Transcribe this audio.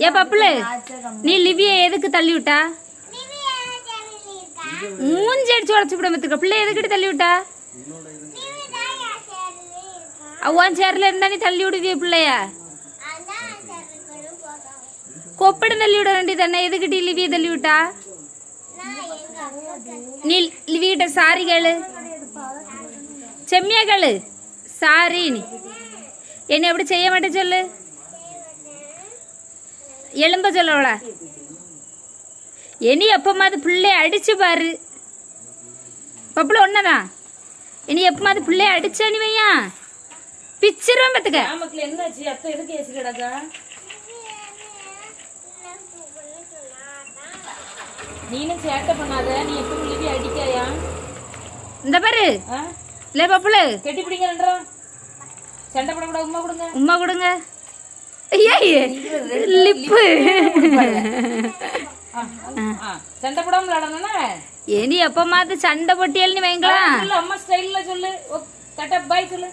ஏ பப்புளு, நீ லிவிய எதுக்கு தள்ளி விட்டா? மூஞ்சி அடிச்சு உடச்சு விட மத்துக்க. பிள்ளை எதுக்கிட்டு தள்ளி விட்டா? அவ்வான் சேர்ல இருந்தா நீ தள்ளி விடுவிய பிள்ளைய? கொப்படம் தள்ளி விட வேண்டியது தானே. எதுக்கிட்டு லிவிய தள்ளி விட்டா? நீ லிவிகிட்ட சாரி கேளு, செம்மியா கேளு. சாரி, நீ என்னை எப்படி செய்ய மாட்டேன் சொல்லு. எலும்ப சொல்லவள. இனி எப்பமாவது பிள்ளைய அடிச்சு பாரு. பப்புல ஒன்னதான். இனி எப்பமாவது பிள்ளைய அடிச்சா நீ வையா பிச்சிருவேன் பத்துக்க. நீனும் சேட்டை பண்ணாத. நீ எப்பவும் லிவி அடிக்காயா? இந்த பாரு இல்ல பப்புல கெட்டி பிடிங்க. சண்டை போட உமா கொடுங்க. உமா கொடுங்க. லிப்பு சண்டை போடாம விளையாடணும்னா இனி எப்பமாவது சண்டை போட்டியல்னு வைங்களா. அம்மா ஸ்டைல்ல சொல்லு. பாய் சொல்லு.